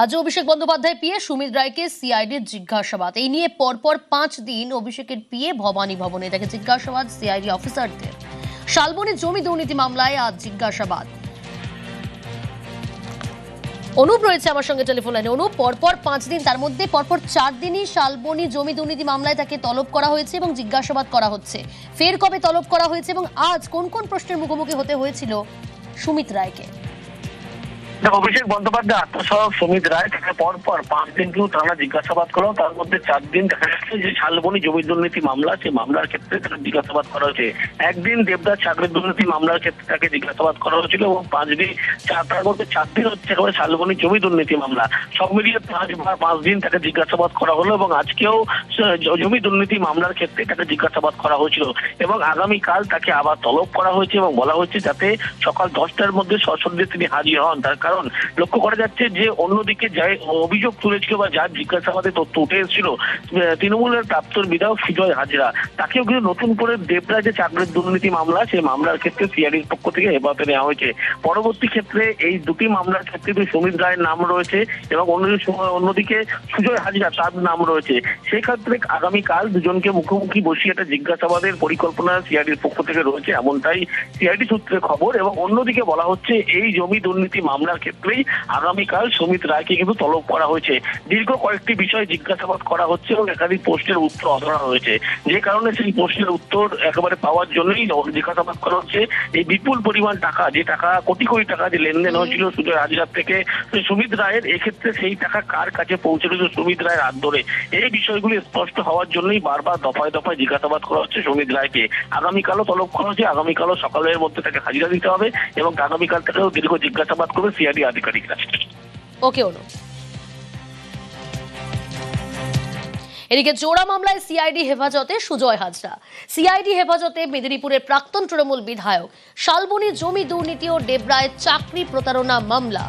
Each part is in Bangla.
আজও অভিষেক বন্দ্যোপাধ্যায় পিএ সুমিত রায়কে সিআইডির জিজ্ঞাসাবাদ। এই নিয়ে পরপর 5 দিন অভিষেকের পিএ ভবানী ভবনে তাকে জিজ্ঞাসাবাদ সিআইডি অফিসারদের। শালবনী জমি দুর্নীতি মামলায় আজ জিজ্ঞাসাবাদ। অনুপ রয়েছে আমার সঙ্গে টেলিফোন লাইনে। অনুপ, পরপর 5 দিন, তার মধ্যে পরপর 4 দিনই শালবনী জমি দুর্নীতি মামলায় তাকে তলব করা হয়েছে এবং জিজ্ঞাসাবাদ করা হচ্ছে। ফের কবে তলব করা হয়েছে এবং আজ কোন কোন প্রশ্নের মুখোমুখি হতে হয়েছিল সুমিত রায়কে? অভিষেক বন্দ্যোপাধ্যায় আত্মসহ সুমিত রায় তাকে পরপর 5 দিন কিন্তু টানা জিজ্ঞাসাবাদ করলো। তার মধ্যে 4 দিন দেখা যাচ্ছে যে শালবনী জমি দুর্নীতি মামলা, সেই মামলার ক্ষেত্রে তাকে জিজ্ঞাসাবাদ করা হয়েছে। একদিন দেবদাস চাকরির দুর্নীতি মামলার ক্ষেত্রে তাকে জিজ্ঞাসাবাদ করা হয়েছিল এবং 5 দিন, তার মধ্যে 4 দিন হচ্ছে একেবারে শালবনী জমি দুর্নীতি মামলা। সব মিলিয়ে 5 দিন তাকে জিজ্ঞাসাবাদ করা হলো এবং আজকেও জমি দুর্নীতি মামলার ক্ষেত্রে তাকে জিজ্ঞাসাবাদ করা হয়েছিল এবং আগামীকাল তাকে আবার তলব করা হয়েছে এবং বলা হচ্ছে যাতে সকাল 10টার মধ্যে সশরীরে তিনি হাজির হন। তার কারণ লক্ষ্য করা যাচ্ছে যে অন্যদিকে যে অভিযোগ তুলেছিল বা যার জিজ্ঞাসাবাদে তথ্য উঠে এসেছিল তৃণমূলের প্রাক্তন বিধায়ক সুজয় হাজরা, তাকেও কিন্তু নতুন করে দেবরাজ যে চাকরির দুর্নীতি মামলা, সেই মামলার ক্ষেত্রে সিআইডির পক্ষ থেকে হেফাজতে নেওয়া হয়েছে। পরবর্তী ক্ষেত্রে এই দুটি মামলার ক্ষেত্রে সুমিত রায়ের নাম রয়েছে এবং অন্যদিকে সুজয় হাজরা তার নাম রয়েছে। সেই ক্ষেত্রে আগামীকাল দুজনকে মুখোমুখি বসিয়ে একটা জিজ্ঞাসাবাদের পরিকল্পনা সিআইডির পক্ষ থেকে রয়েছে, এমনটাই সিআইডি সূত্রে খবর। এবং অন্যদিকে বলা হচ্ছে এই জমি দুর্নীতি মামলার ক্ষেত্রেই আগামীকাল সুমিত রায়কে কিন্তু তলব করা হয়েছে। দীর্ঘ কয়েকটি বিষয় জিজ্ঞাসাবাদ করা হচ্ছে এবং একাধিক প্রশ্নের উত্তর অধরা হয়েছে, যে কারণে সেই প্রশ্নের উত্তর একেবারে পাওয়ার জন্যই জিজ্ঞাসাবাদ করা হচ্ছে। এই বিপুল পরিমাণ টাকা, যে টাকা কোটি কোটি টাকা যে লেনদেন হয়েছিল সুজয় হাজরার থেকে সুমিত রায়ের, এক্ষেত্রে সেই টাকা কার কাছে পৌঁছেছিল সুমিত রায়ের হাত ধরে, এই বিষয়গুলি স্পষ্ট হওয়ার জন্যই বারবার দফায় দফায় জিজ্ঞাসাবাদ করা হচ্ছে সুমিত রায়কে। আগামীকালও তলব করা হচ্ছে, আগামীকালও সকালের মধ্যে তাকে হাজিরা দিতে হবে এবং আগামীকাল থেকেও দীর্ঘ জিজ্ঞাসাবাদ করবে সিআইডি আধিকারিকরা। ওকে অনুপ। এদিকে জোড়া মামলায় সিআইডি হেফাজতে সুজয় হাজরা। সিআইডি হেফাজতে মেদিনীপুরের প্রাক্তন তৃণমূল বিধায়ক, শালবনী জমি দুর্নীতি ও দেবরায়ের চাকরি প্রতারণা মামলা।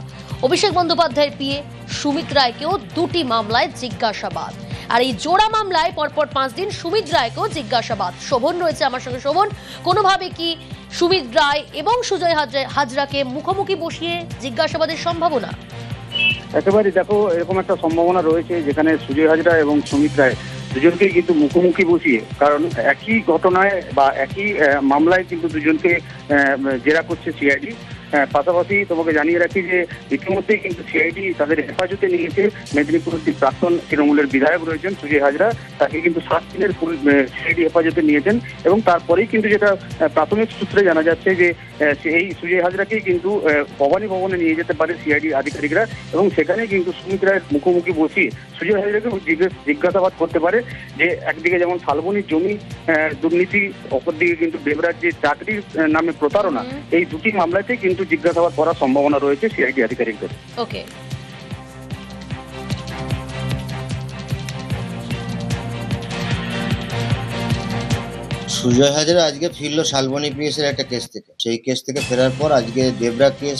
অভিষেক বন্দ্যোপাধ্যায়ের পিএ সুমিত রায়কেও দুটি মামলায় জিজ্ঞাসাবাদ। আর এই জোড়া মামলায় পরপর 5 দিন সুমিত রায়কেও জিজ্ঞাসাবাদ। শোভন রয়েছে আমার সঙ্গে। শোভন, কোনোভাবে কি সুমিত রায় এবং সুজয় হাজরাকে মুখোমুখি বসিয়ে জিজ্ঞাসাবাদের সম্ভাবনা? একেবারে দেখো, এরকম একটা সম্ভাবনা রয়েছে যেখানে সুজয় হাজরা এবং সুমিত রায় দুজনকে কিন্তু মুখোমুখি বসিয়ে, কারণ একই ঘটনায় বা একই মামলায় কিন্তু দুজনকে জেরা করছে সিআইডি। পাশাপাশি তোমাকে জানিয়ে রাখি যে ইতিমধ্যেই কিন্তু সিআইডি তাদের হেফাজতে নিয়েছে মেদিনীপুরের যে তৃণমূলের বিধায়ক রয়েছেন সুজয় হাজরা, তাকে কিন্তু 7 দিনের ফুল সিআইডি হেফাজতে নিয়েছেন। এবং তারপরেই কিন্তু যেটা প্রাথমিক সূত্রে জানা যাচ্ছে যে এই সুজয় হাজরাকেই কিন্তু ভবানী ভবনে নিয়ে যেতে পারে সিআইডি আধিকারিকরা এবং সেখানে কিন্তু সুমিত রায়ের মুখোমুখি বসিয়ে সুজয় হাজরাকে জিজ্ঞাসাবাদ করতে পারে যে একদিকে যেমন শালবনীর জমি দুর্নীতি, অপরদিকে কিন্তু দেবরাজ যে চাকরির নামে প্রতারণা, এই দুটি মামলাতেই কিন্তু জিজ্ঞাসাবাদ করার সম্ভাবনা রয়েছে সিআইডি আধিকারিকদের। ওকে। সুজয় হাজরা আজকে ফিরল শালবনী পিএসের একটা কেস থেকে। সেই কেস থেকে ফেরার পর আজকে দেবরা কেস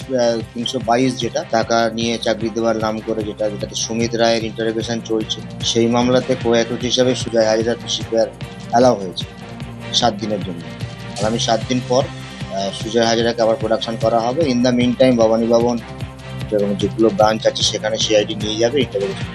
322 যেটা টাকা নিয়ে চাকরি দেওয়ার নাম করে, যেটাতে সুমিত রায়ের ইন্টারোগেশন চলছে, সেই মামলাতে কো-অ্যাকিউজ হিসাবে সুজয় হাজরার সিপিআর অ্যালাউ হয়েছে 7 দিনের জন্য। আগামী 7 দিন পর সুজয় হাজরাকে আবার প্রোডাকশন করা হবে। In the meantime Bhabani Bhaban যেগুলো ব্রাঞ্চ আছে সেখানে সিআইডি নিয়ে যাবে ইন্টারোগেশন।